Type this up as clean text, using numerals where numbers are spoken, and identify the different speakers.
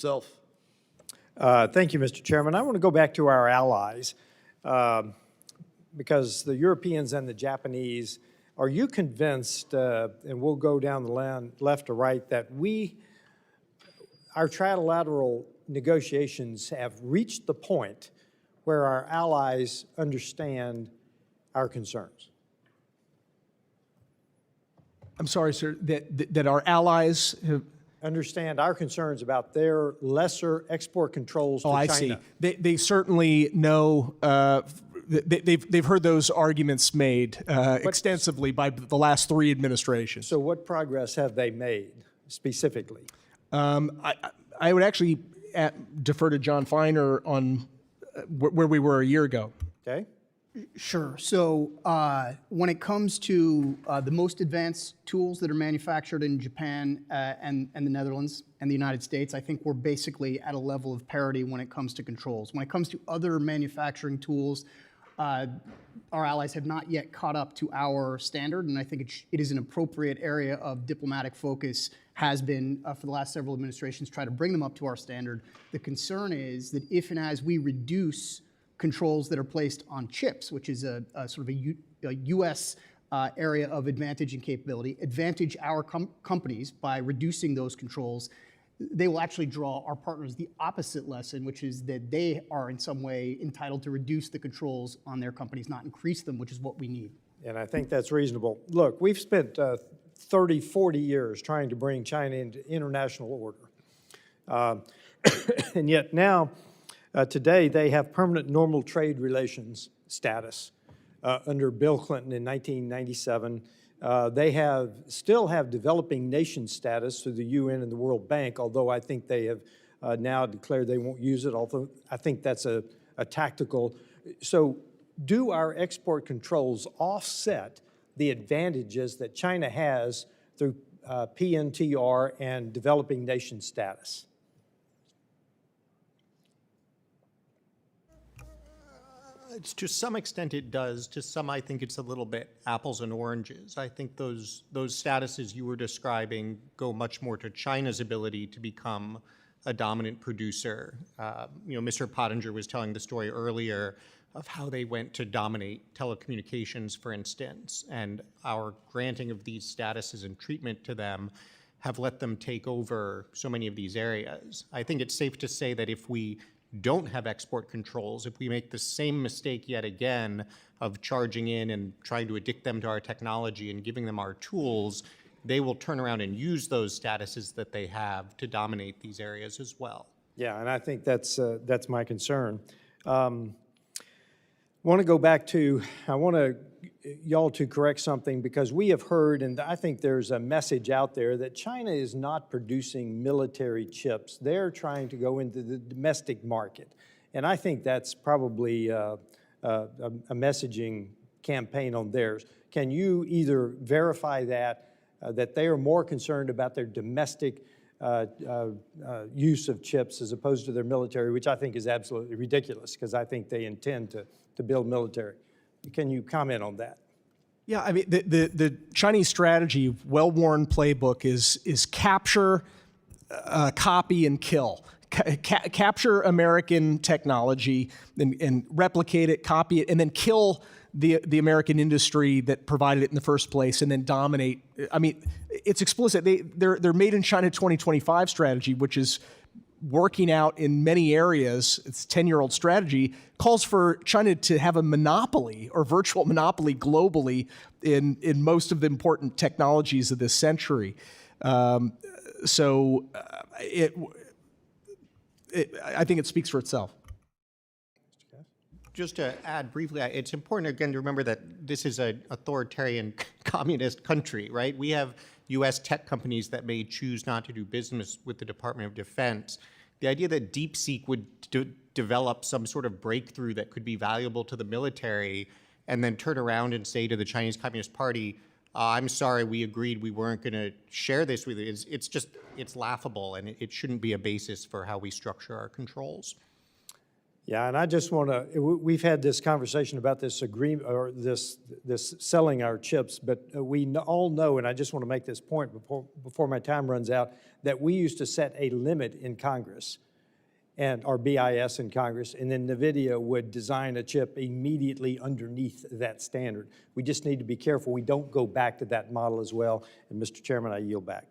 Speaker 1: Self.
Speaker 2: Thank you, Mr. Chairman. I want to go back to our allies because the Europeans and the Japanese, are you convinced, and we'll go down the line left to right, that our trilateral negotiations have reached the point where our allies understand our concerns?
Speaker 3: I'm sorry, sir, that our allies have...
Speaker 2: Understand our concerns about their lesser export controls to China.
Speaker 3: I see. They certainly know, they've heard those arguments made extensively by the last three administrations.
Speaker 2: So what progress have they made specifically?
Speaker 3: I would actually defer to John Feiner on where we were a year ago.
Speaker 2: Okay.
Speaker 4: Sure. So when it comes to the most advanced tools that are manufactured in Japan and the Netherlands and the United States, I think we're basically at a level of parity when it comes to controls. When it comes to other manufacturing tools, our allies have not yet caught up to our standard, and I think it is an appropriate area of diplomatic focus, has been for the last several administrations, try to bring them up to our standard. The concern is that if and as we reduce controls that are placed on chips, which is a sort of a U.S. Area of advantage and capability, advantage our companies by reducing those controls, they will actually draw our partners the opposite lesson, which is that they are in some way entitled to reduce the controls on their companies, not increase them, which is what we need.
Speaker 2: And I think that's reasonable. Look, we've spent 30, 40 years trying to bring China into international order. And yet now, today, they have permanent normal trade relations status under Bill Clinton in 1997. They still have developing nation status through the UN and the World Bank, although I think they have now declared they won't use it, although I think that's a tactical. So do our export controls offset the advantages that China has through PNTR and developing nation status?
Speaker 1: To some extent it does. To some, I think it's a little bit apples and oranges. I think those statuses you were describing go much more to China's ability to become a dominant producer. Mr. Pottinger was telling the story earlier of how they went to dominate telecommunications, for instance, and our granting of these statuses and treatment to them have let them take over so many of these areas. I think it's safe to say that if we don't have export controls, if we make the same mistake yet again of charging in and trying to addict them to our technology and giving them our tools, they will turn around and use those statuses that they have to dominate these areas as well.
Speaker 2: Yeah, and I think that's my concern. Want to go back to, I want y'all to correct something, because we have heard, and I think there's a message out there that China is not producing military chips. They're trying to go into the domestic market. And I think that's probably a messaging campaign on theirs. Can you either verify that they are more concerned about their domestic use of chips as opposed to their military, which I think is absolutely ridiculous, because I think they intend to build military. Can you comment on that?
Speaker 3: Yeah, I mean, the Chinese strategy, well-worn playbook is capture, copy, and kill. Capture American technology and replicate it, copy it, and then kill the American industry that provided it in the first place, and then dominate. I mean, it's explicit. Their Made in China 2025 strategy, which is working out in many areas, it's a 10-year-old strategy, calls for China to have a monopoly or virtual monopoly globally in most of the important technologies of this century. I think it speaks for itself.
Speaker 1: Just to add briefly, it's important again to remember that this is an authoritarian communist country, right? We have US tech companies that may choose not to do business with the Department of Defense. The idea that DeepSeek would develop some sort of breakthrough that could be valuable to the military and then turn around and say to the Chinese Communist Party, I'm sorry, we agreed we weren't going to share this with you. It's laughable, and it shouldn't be a basis for how we structure our controls.
Speaker 2: Yeah, and I just want to, we've had this conversation about this agreement, or this selling our chips, but we all know, and I just want to make this point before my time runs out, that we used to set a limit in Congress, and our BIS in Congress, and then NVIDIA would design a chip immediately underneath that standard. We just need to be careful we don't go back to that model as well. And Mr. Chairman, I yield back.